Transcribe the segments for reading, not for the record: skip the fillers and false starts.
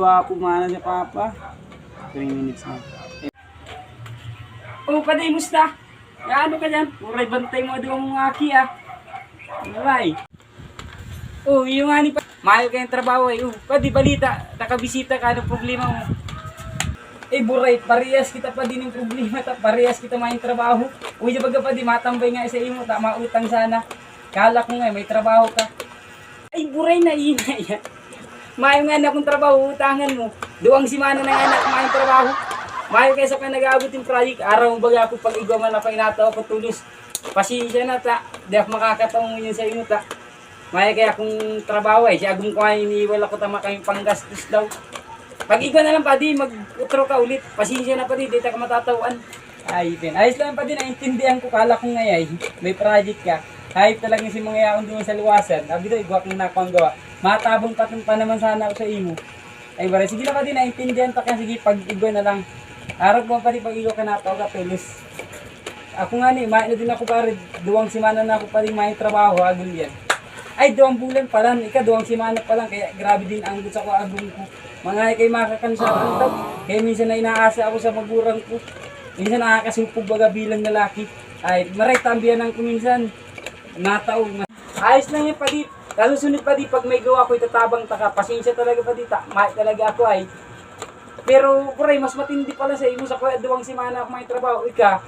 gwapo mana si Papa. 3 minutes na. Oh, paday, musta? Ano ka dyan? Uray, bantay mo doon mong aki ah. Alay. Oh, yung ani pa. Mayo kayong trabaho eh. Oh, padi balita. Nakabisita ka, anong problema mo? Eh, buray, parehas kita pa din yung problema. Parehas kita may trabaho. Uy, baga pa di, matambay nga sa imo. Mautang sana. Kala ko nga, may trabaho ka. Ay, buray na ina yan. Mayo nga na akong trabaho, utangan mo. Duwang simana na nga na may trabaho. Mayo kaysa pa nag-aabot yung project. Araw baga ako pag igwa man na pa inataw ako tulos. Pasensya na ta. Di ako makakataong yun sa imo ta. Mayo kaya akong trabaho eh. Siya agong ko ay iniwala ko tama kayong panggastos daw. Pag igwa na lang pa di, mag-utro ka ulit. Pasensya na pa di, dito ka matatawan. Ay, Pen. Ayos lang pa din, naintindihan ko. Kala kong ngayay, may project ka. Hype talagang si mga yaon doon sa luwasan. Sabi daw, igwa kong nakapang gawa. Matabong pa naman sana ako sa imo. Ay, bare, sige na pa din, naintindihan pa kaya. Sige, pag igwa na lang. Araw ko pa di, pag igwa ka na ito, katulos. Ako nga ni, main na din ako pare. Duwang simana na ako pa rin may trabaho, agul yan. Ay, 2 bulan pa lang. 2 simana pa lang. Kaya grabe din ang gusto ko agong ko. Mga kay makakansaran daw. Kaya minsan na inaasa ako sa magurang ko. Minsan nakakasupog baga bilang lalaki. Ay, maray tambiyan ko minsan. Nataong. Ayos lang yan pa di. Kasusunod pa di. Pag may gawa ko itatabang taka. Pasensya talaga pa di. Mahit talaga ako ay. Pero, buray, mas matindi pala sa imo. Sa kuya, 2 simana ako may trabaho. Ika,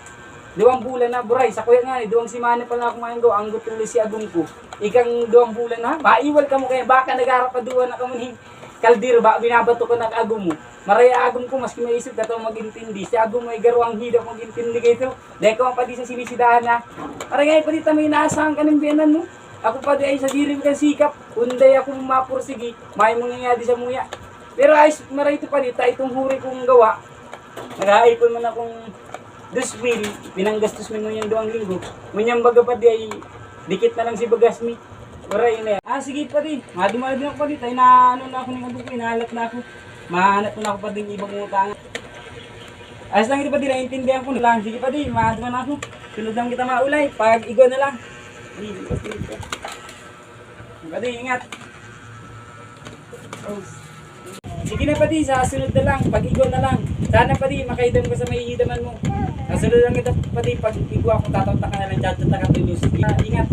2 bulan na, buray. Sa kuya nga, 2 simana pala ako may gawa. Ang gutuloy si agong ko. Ikang 2 bulan na. Maiwal ka mo kaya. Baka nag-arap pa duwa na kamuning kaldero. Baka binabato ko nag-agong mo. Maraya agong ko, maski may isip ka ito mag-intindi. Si agong may garuang hidap mag-intindi kayo. Dahil ko ang pati sa sinisidahan na. Maraya pa dito may inaasahan ka ng biyanan mo. Ako pa di ay sa dirim kang sikap. Unday ako mapursigi. May mga di sa muya. Pero ayos, maray ito pa dito. Itong huri kong gawa. Nag-aipon mo na akong 2,000. Pinanggastos mo yung 2 linggo. Munyang baga pa di ay dikit na lang si Bagasmi. Maray na yan. Sige pa di. Madumali din ako pa dito. Ay na ano na ako ng abog ko. Inahalap na ako. Mahanap ko na ako pa din ibang utangan. Ayos lang ito pa di. Naintindihan ko lang. Sige pa di. Mahanap na ako. Sunod lang kita maulay. Pag igwa na lang. Pa di. Ingat. Sige na pa di. Sa sunod na lang. Pag igwa na lang. Sana pa di. Makaidam ka sa may hidaman mo. Sa sunod lang ito pa di. Pag igwa ko tatawta ka na lang. Chat-chat ka tulos. Ingat.